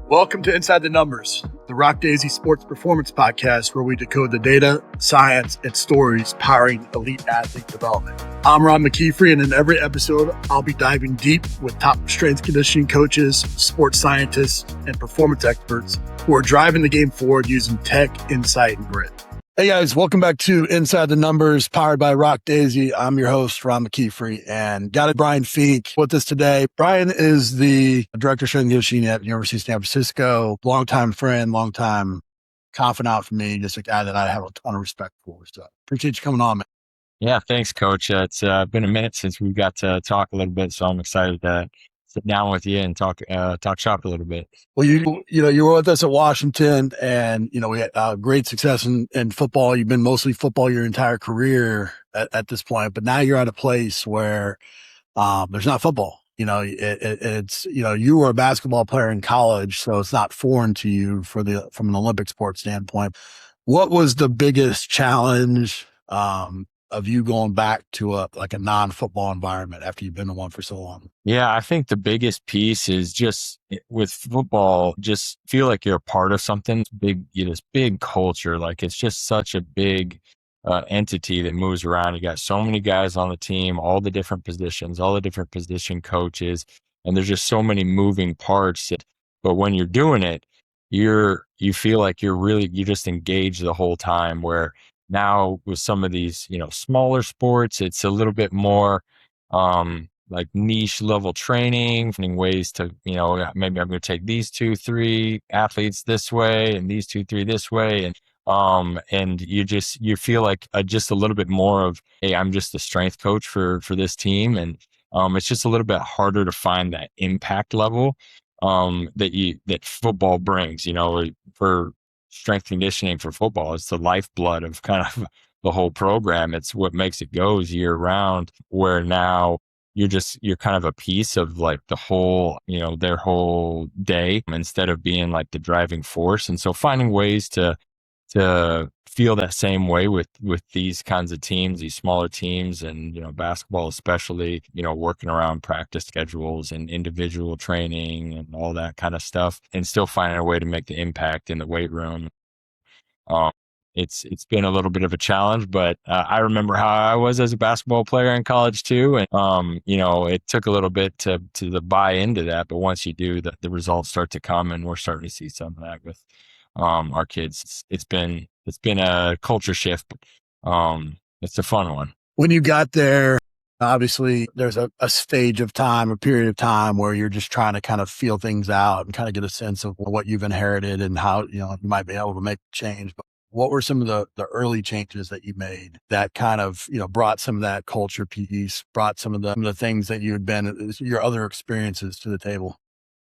Welcome to Inside the Numbers, the RockDaisy sports performance podcast where we decode the data, science, and stories powering elite athlete development. I'm Ron McKeefery, and in every episode, I'll be diving deep with top strength conditioning coaches, sports scientists, and performance experts who are driving the game forward using tech, insight, and grit. Hey guys, welcome back to Inside the Numbers, powered by RockDaisy. I'm your host, Ron McKeefery, and got Bryan Fink with us today. Bryan is the director of strength and conditioning at the University of San Francisco. Longtime friend, longtime confidant for me, just a guy that I have a ton of respect for. So appreciate you coming on, man. Yeah, thanks, Coach. It's been a minute since we got to talk a little bit, so I'm excited to sit down with you and talk shop a little bit. Well, you were with us at Washington, and we had great success in football. You've been mostly football your entire career at this point, but now you're at a place where there's not football. It's you were a basketball player in college, so it's not foreign to you from an Olympic sports standpoint. What was the biggest challenge of you going back to a non-football environment after you've been in one for so long? Yeah, I think the biggest piece is just with football, just feel like you're a part of something big, this big culture. Like it's just such a big entity that moves around. You got so many guys on the team, all the different positions, all the different position coaches, and there's just so many moving parts. But when you're doing it, you feel like you just engaged the whole time, where now with some of these, smaller sports, it's a little bit more like niche level training, finding ways to, maybe I'm going to take these 2-3 athletes this way and these 2-3 this way. And you feel like just a little bit more of, hey, I'm just the strength coach for this team. And it's just a little bit harder to find that impact level that football brings, for strength conditioning for football. It's the lifeblood of kind of the whole program. It's what makes it goes year round, where now you're kind of a piece of like the whole, their whole day instead of being like the driving force. And so finding ways to feel that same way with these kinds of teams, these smaller teams, and, basketball especially, working around practice schedules and individual training and all that kind of stuff, and still finding a way to make the impact in the weight room. It's been a little bit of a challenge, but I remember how I was as a basketball player in college too. And, it took a little bit to buy into that, but once you do, the results start to come, and we're starting to see some of that with our kids. It's been a culture shift. It's a fun one. When you got there, obviously there's a stage of time, a period of time where you're just trying to kind of feel things out and kind of get a sense of what you've inherited and how, you might be able to make change. But what were some of the early changes that you made that kind of, brought some of that culture piece, brought some of the things that you had been, your other experiences to the table?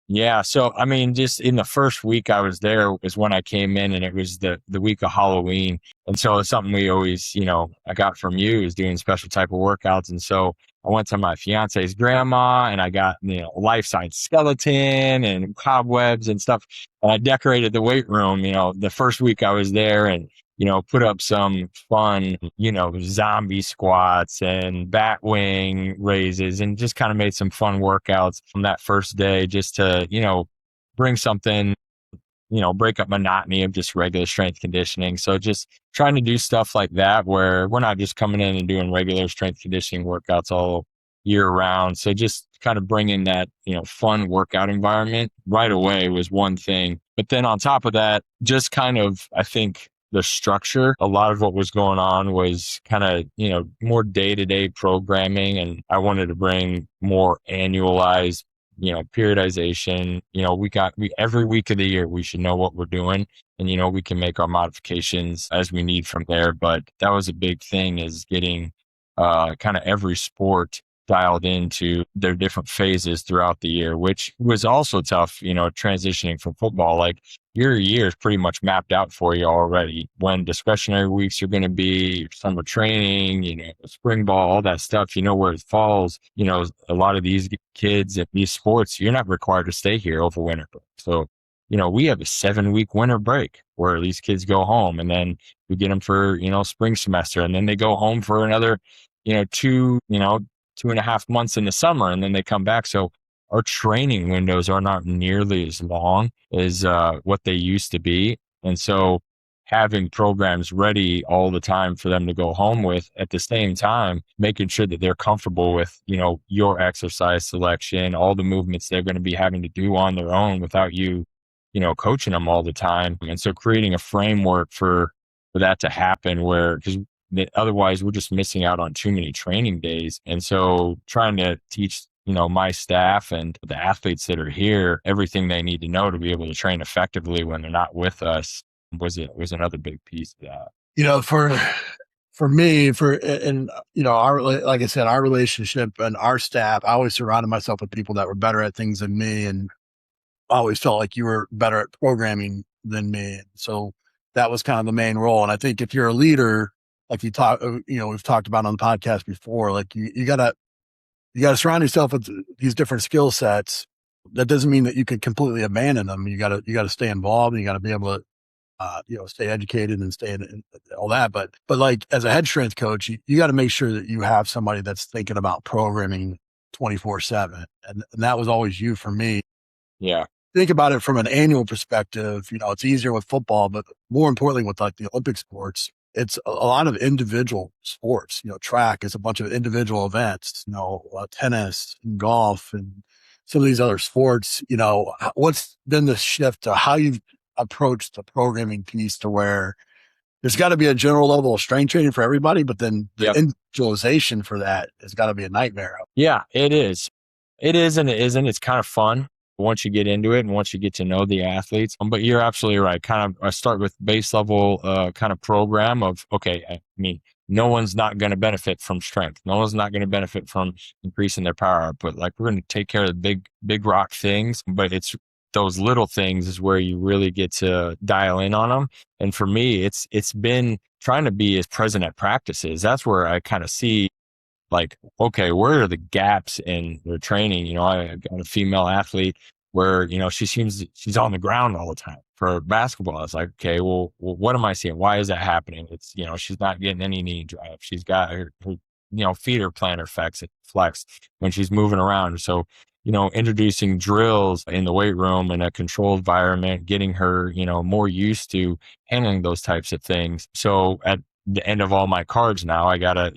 Yeah. So, I mean, just in the first week I was there is when I came in, and it was the week of Halloween. And so it's something we always, I got from you is doing special type of workouts. And so I went to my fiance's grandma, and I got, life-size skeleton and cobwebs and stuff. And I decorated the weight room, the first week I was there, and, put up some fun, zombie squats and bat wing raises, and just kind of made some fun workouts on that first day just to, bring something, break up monotony of just regular strength conditioning. So just trying to do stuff like that, where we're not just coming in and doing regular strength conditioning workouts all year round. So just kind of bringing that, fun workout environment right away was one thing. But then on top of that, just kind of, I think, the structure, a lot of what was going on was kind of, more day-to-day programming. And I wanted to bring more annualized, periodization. We every week of the year, we should know what we're doing, and, we can make our modifications as we need from there. But that was a big thing, is getting kind of every sport dialed into their different phases throughout the year, which was also tough, transitioning from football. Like your year is pretty much mapped out for you already. When discretionary weeks are going to be, summer training, spring ball, all that stuff, where it falls. A lot of these kids at these sports, you're not required to stay here over winter. So, we have a 7-week winter break where these kids go home, and then we get them for, spring semester, and then they go home for another, 2.5 months in the summer, and then they come back. So our training windows are not nearly as long as what they used to be. And so having programs ready all the time for them to go home with, at the same time, making sure that they're comfortable with, your exercise selection, all the movements they're going to be having to do on their own without you, coaching them all the time. And so creating a framework for that to happen because otherwise we're just missing out on too many training days. And so trying to teach, my staff and the athletes that are here, everything they need to know to be able to train effectively when they're not with us was another big piece of that. For me, like I said, our relationship and our staff, I always surrounded myself with people that were better at things than me. And I always felt like you were better at programming than me. So that was kind of the main role. And I think if you're a leader, like we've talked about on the podcast before, like you gotta surround yourself with these different skill sets. That doesn't mean that you can completely abandon them. You gotta stay involved, and you gotta be able to stay educated and stay in all that. But like as a head strength coach, you got to make sure that you have somebody that's thinking about programming 24/7. And that was always you for me. Yeah. Think about it from an annual perspective. It's easier with football, but more importantly with like the Olympic sports, it's a lot of individual sports. Track is a bunch of individual events, tennis and golf and some of these other sports. What's been the shift to how you've approach the programming piece to where there's got to be a general level of strength training for everybody, but then the individualization for that has got to be a nightmare. Yeah, it is. It is and it isn't. It's kind of fun once you get into it and once you get to know the athletes. But you're absolutely right. I start with base level kind of program of, okay, I mean, no one's not going to benefit from strength. No one's not going to benefit from increasing their power output. Like we're going to take care of the big rock things, but it's those little things is where you really get to dial in on them. And for me, it's been trying to be as present at practices. That's where I kind of see like, okay, where are the gaps in their training? I got a female athlete where, she's on the ground all the time for basketball. It's like, okay, well, what am I seeing? Why is that happening? It's, she's not getting any knee drive. She's got her feet are plantar flex when she's moving around. So, introducing drills in the weight room in a controlled environment, getting her, more used to handling those types of things. So at the end of all my cards now, I got a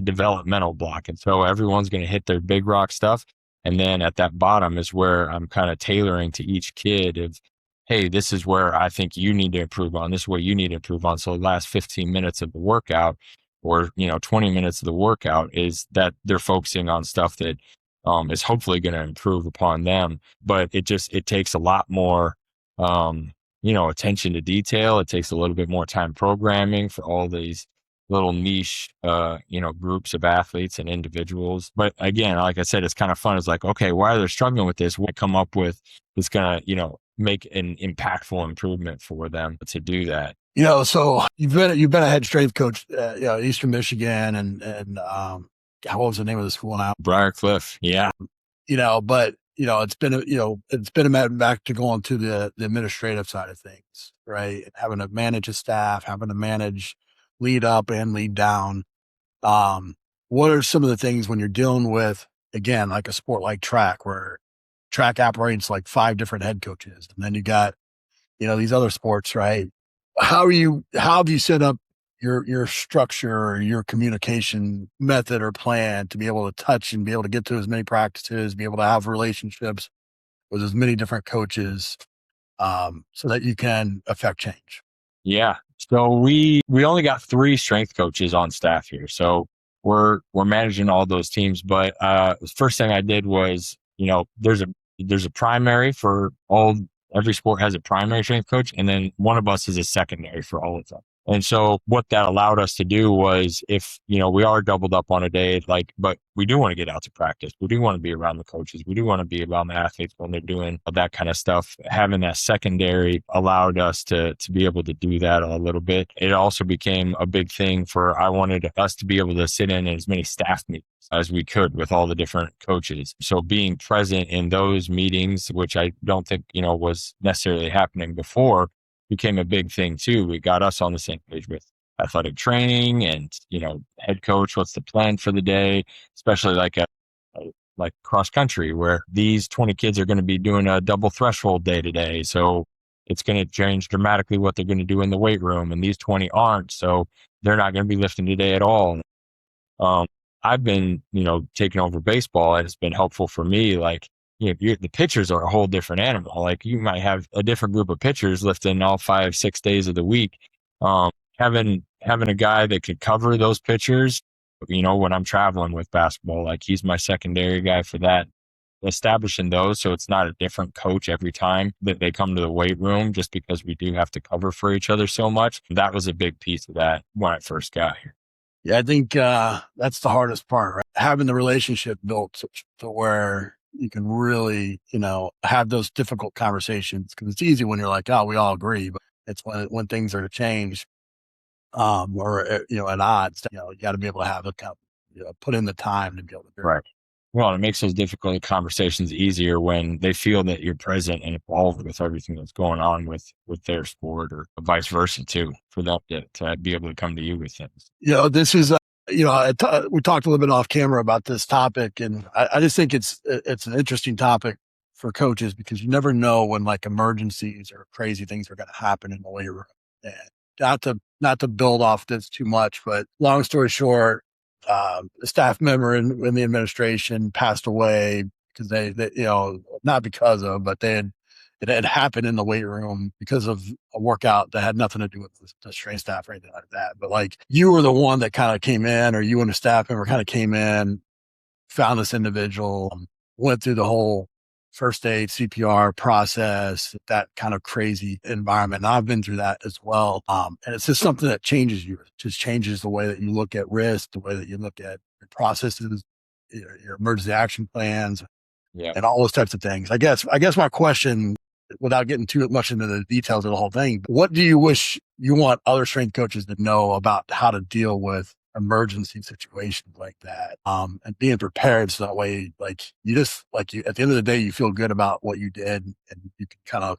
developmental block. And so everyone's going to hit their big rock stuff. And then at that bottom is where I'm kind of tailoring to each kid of, hey, this is where I think you need to improve on. This is what you need to improve on. So the last 15 minutes of the workout or, 20 minutes of the workout is that they're focusing on stuff that is hopefully going to improve upon them. But it takes a lot more, attention to detail. It takes a little bit more time programming for all these little niche, groups of athletes and individuals. But again, like I said, it's kind of fun. It's like, okay, why are they struggling with this? What come up with that's going to, make an impactful improvement for them to do that. So you've been a head strength coach, Eastern Michigan and what was the name of the school now? Briarcliff. Yeah. But it's been a back to going to the administrative side of things, right? Having to manage a staff, having to manage lead up and lead down. What are some of the things when you're dealing with, again, like a sport like track, where track operates like 5 different head coaches, and then you got, these other sports, right? How have you set up your structure or your communication method or plan to be able to touch and be able to get to as many practices, be able to have relationships with as many different coaches, so that you can affect change? Yeah. So we only got 3 strength coaches on staff here. So we're managing all those teams. But the first thing I did was, there's a primary for every sport has a primary strength coach, and then one of us is a secondary for all of them. And so what that allowed us to do was, if, we are doubled up on a day, but we do want to get out to practice. We do want to be around the coaches. We do want to be around the athletes when they're doing that kind of stuff. Having that secondary allowed us to be able to do that a little bit. It also became a big thing I wanted us to be able to sit in as many staff meetings as we could with all the different coaches. So being present in those meetings, which I don't think, was necessarily happening before, became a big thing too. We got us on the same page with athletic training and, head coach, what's the plan for the day, especially like a like cross country, where these 20 kids are going to be doing a double threshold day to day. So it's going to change dramatically what they're going to do in the weight room. And these 20 aren't. So they're not going to be lifting today at all. Um, I've been, taking over baseball, and it's been helpful for me. Like, the pitchers are a whole different animal. Like, you might have a different group of pitchers lifting all 5-6 days of the week. Having a guy that could cover those pitchers, when I'm traveling with basketball, like he's my secondary guy for that. Establishing those, so it's not a different coach every time that they come to the weight room, just because we do have to cover for each other so much. That was a big piece of that when I first got here. Yeah, I think that's the hardest part, right? Having the relationship built to where you can really, have those difficult conversations, because it's easy when you're like, oh, we all agree, but it's when things are to change, or at odds. You got to be able to have put in the time to be able to do it. Right. Well, it makes those difficult conversations easier when they feel that you're present and involved with everything that's going on with their sport, or vice versa too, for them to be able to come to you with things. This is, we talked a little bit off camera about this topic, and I just think it's an interesting topic for coaches, because you never know when like emergencies or crazy things are going to happen in the weight room. And not to build off this too much, but long story short, a staff member in the administration passed away because they not because of, but it had happened in the weight room because of a workout that had nothing to do with the strength staff or anything like that. But like, you were the one that kind of came in, or you and a staff member kind of came in, found this individual, went through the whole first aid, CPR process, that kind of crazy environment. And I've been through that as well. And it's just something that changes you. It just changes the way that you look at risk, the way that you look at your processes, your emergency action plans, and all those types of things. I guess my question, without getting too much into the details of the whole thing, what do you wish you want other strength coaches to know about how to deal with emergency situations like that, and being prepared, so that way, like, you just, like, at the end of the day, you feel good about what you did, and you can kind of,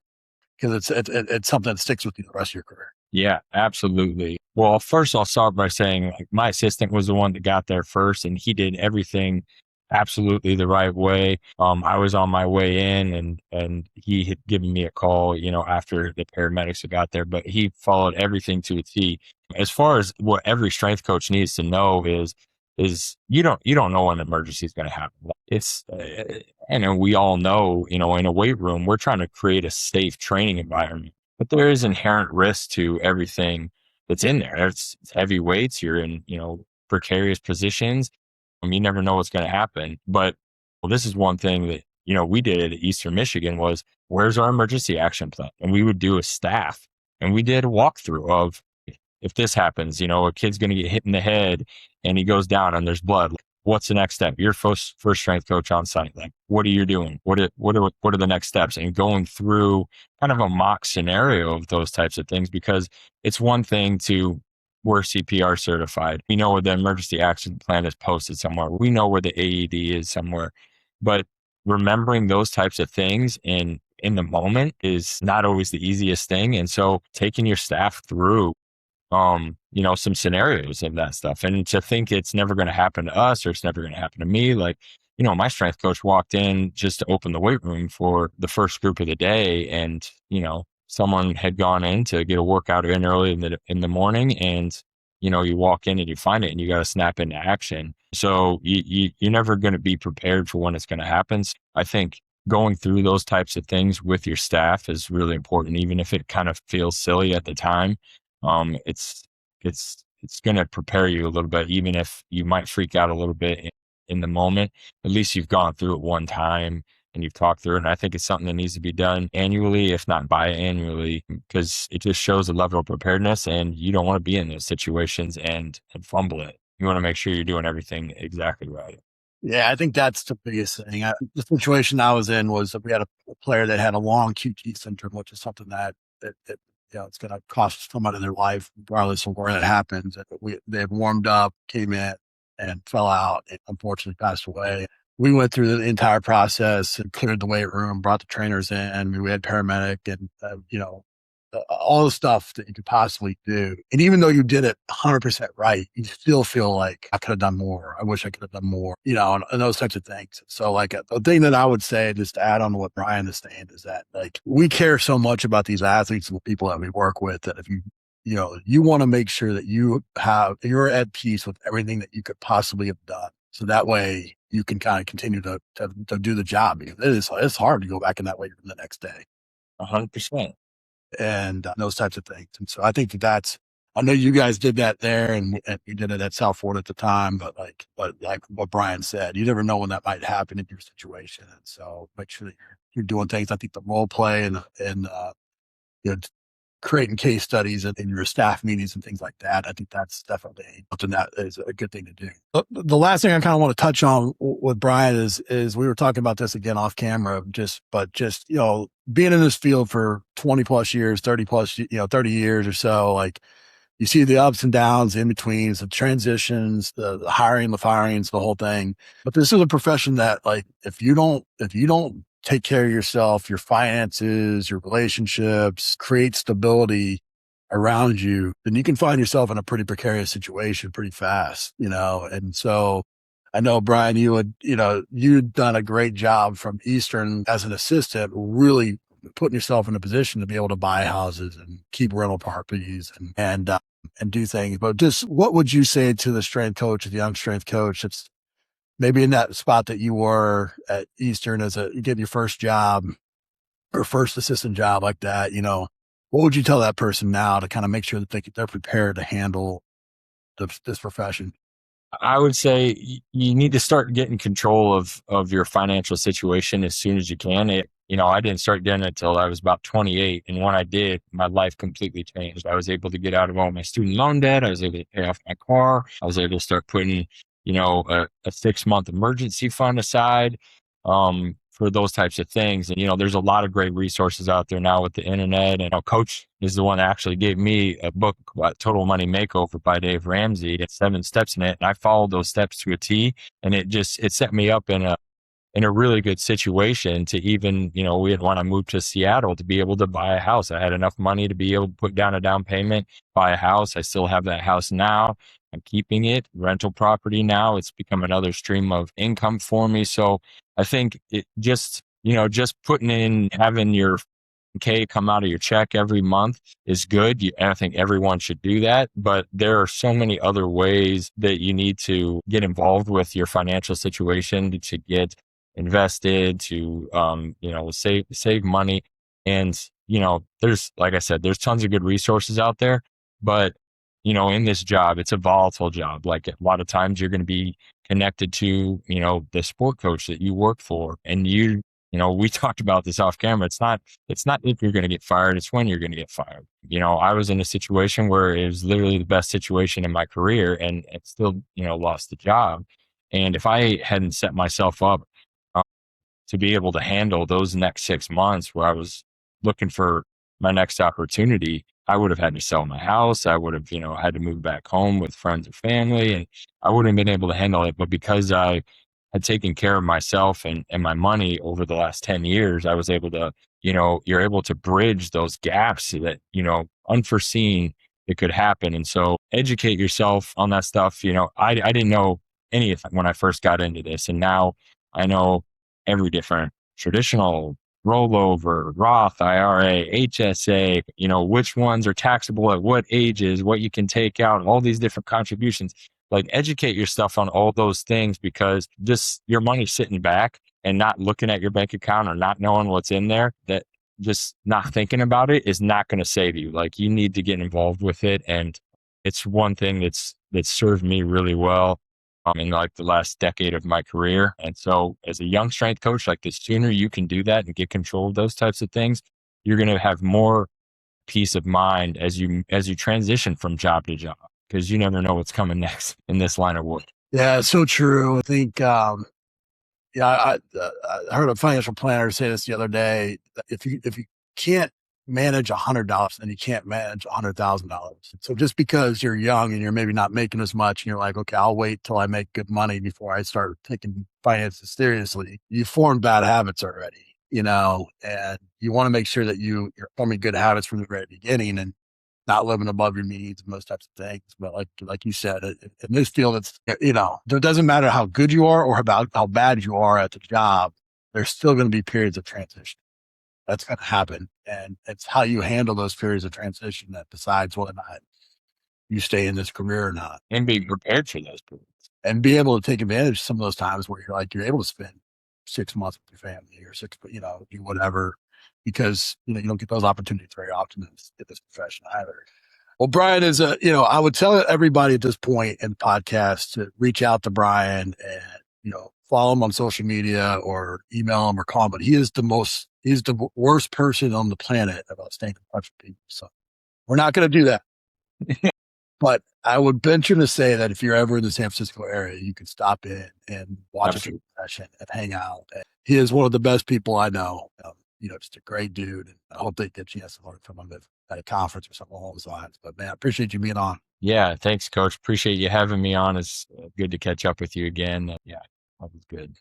because it's something that sticks with you the rest of your career. Yeah, absolutely. Well, first I'll start by saying, like, my assistant was the one that got there first, and he did everything absolutely the right way. I was on my way in, and he had given me a call, after the paramedics had got there, but he followed everything to a T. As far as what every strength coach needs to know is you don't know when an emergency is going to happen. It's, and we all know, in a weight room, we're trying to create a safe training environment, but there is inherent risk to everything that's in there. It's heavy weights. You're in, precarious positions. You never know what's going to happen. But this is one thing that, we did at Eastern Michigan was, where's our emergency action plan? And we would do a staff, and we did a walkthrough of, if this happens, a kid's going to get hit in the head and he goes down and there's blood. What's the next step? You're first strength coach on site. Like, what are you doing? What are the next steps? And going through kind of a mock scenario of those types of things, because it's one thing to, we're CPR certified. We know where the emergency action plan is posted somewhere. We know where the AED is somewhere. But remembering those types of things in the moment is not always the easiest thing. And so taking your staff through, some scenarios of that stuff, and to think it's never going to happen to us, or it's never going to happen to me. Like, my strength coach walked in just to open the weight room for the first group of the day, and, someone had gone in to get a workout in early in the morning, and, you walk in and you find it, and you got to snap into action. So you're never going to be prepared for when it's going to happen. So I think going through those types of things with your staff is really important, even if it kind of feels silly at the time. It's going to prepare you a little bit, even if you might freak out a little bit in the moment. At least you've gone through it one time and you've talked through it. And I think it's something that needs to be done annually, if not biannually, because it just shows a level of preparedness, and you don't want to be in those situations and fumble it. You want to make sure you're doing everything exactly right. Yeah, I think that's the biggest thing. The situation I was in was that we had a player that had a long QT syndrome, which is something that it's going to cost somebody their life, regardless of where it happens. They had warmed up, came in, and fell out, and unfortunately passed away. We went through the entire process and cleared the weight room, brought the trainers in. We had paramedic, and all the stuff that you could possibly do. And even though you did it 100% right, you still feel like I could have done more. I wish I could have done more, and those types of things. So like the thing that I would say, just to add on to what Bryan is saying, is that like we care so much about these athletes and the people that we work with that if you want to make sure that you're at peace with everything that you could possibly have done. So that way you can kind of continue to do the job, because it's hard to go back in that way the next day. 100%. And those types of things. And so I think I know you guys did that there and you did it at South Florida at the time, but like what Bryan said, you never know when that might happen in your situation. And so make sure that you're doing things. I think the role play and creating case studies in your staff meetings and things like that. I think that's definitely something that is a good thing to do. The last thing I kind of want to touch on with Bryan is we were talking about this again off camera, but being in this field for 20 plus years, 30 plus, 30 years or so, like you see the ups and downs, in betweens, the transitions, the hiring, the firings, the whole thing. But this is a profession that like, if you don't take care of yourself, your finances, your relationships, create stability around you, then you can find yourself in a pretty precarious situation pretty fast, And so I know, Bryan, you'd done a great job from Eastern as an assistant, really putting yourself in a position to be able to buy houses and keep rental properties and do things. But just what would you say to the young strength coach that's maybe in that spot that you were at Eastern you get your first job or first assistant job like that, what would you tell that person now to kind of make sure that they're prepared to handle this profession? I would say you need to start getting control of your financial situation as soon as you can. I didn't start doing it until I was about 28. And when I did, my life completely changed. I was able to get out of all my student loan debt. I was able to pay off my car. I was able to start putting a 6-month emergency fund aside for those types of things. And, there's a lot of great resources out there now with the internet. And Coach is the one that actually gave me a book about Total Money Makeover by Dave Ramsey. It's 7 steps in it. And I followed those steps to a T. And it set me up in a really good situation to even, when I moved to Seattle to be able to buy a house. I had enough money to be able to put down a down payment, buy a house. I still have that house now. I'm keeping it, rental property now. It's become another stream of income for me. So I think it just putting in, having your K come out of your check every month is good. And I think everyone should do that. But there are so many other ways that you need to get involved with your financial situation to get invested, to save money. And there's, like I said, there's tons of good resources out there. But in this job, it's a volatile job. Like a lot of times you're going to be connected to, the sport coach that you work for. And we talked about this off camera. It's not if you're going to get fired, it's when you're going to get fired. I was in a situation where it was literally the best situation in my career and still, lost the job. And if I hadn't set myself up to be able to handle those next 6 months where I was looking for my next opportunity, I would have had to sell my house. I would have, had to move back home with friends and family, and I wouldn't have been able to handle it. But because I had taken care of myself and my money over the last 10 years, I was able to, you're able to bridge those gaps that, unforeseen it could happen. And so educate yourself on that stuff. I didn't know anything when I first got into this. And now I know every different traditional rollover, Roth, IRA, HSA, which ones are taxable at what ages, what you can take out, all these different contributions. Like educate yourself on all those things, because just your money sitting back and not looking at your bank account or not knowing what's in there, that just not thinking about it is not going to save you. Like you need to get involved with it. And it's one thing that's served me really well in like the last decade of my career. And so as a young strength coach, like the sooner you can do that and get control of those types of things, you're going to have more peace of mind as you transition from job to job, because you never know what's coming next in this line of work. Yeah, it's so true. I think, I heard a financial planner say this the other day. If you can't manage $100, then you can't manage $100,000. So just because you're young and you're maybe not making as much, and you're like, okay, I'll wait till I make good money before I start taking finances seriously, you form bad habits already. and you want to make sure that you're forming good habits from the very beginning and not living above your means and those types of things. But like you said, in this field, it's, it doesn't matter how good you are or how bad you are at the job. There's still going to be periods of transition. That's going to happen. And it's how you handle those periods of transition that decides whether or not you stay in this career or not. And be prepared for those periods. And be able to take advantage of some of those times where you're able to spend 6 months with your family or do whatever, because, you don't get those opportunities very often in this profession either. Well, Bryan is I would tell everybody at this point in the podcast to reach out to Bryan and, follow him on social media or email him or call him, but he's the worst person on the planet about staying in touch with people. So we're not going to do that. But I would venture to say that if you're ever in the San Francisco area, you can stop in and watch a session and hang out. And he is one of the best people I know. Just a great dude. And I hope they get a chance to learn from him at a conference or something along those lines. But man, I appreciate you being on. Yeah, thanks, Coach. Appreciate you having me on. It's good to catch up with you again. Yeah, that was good.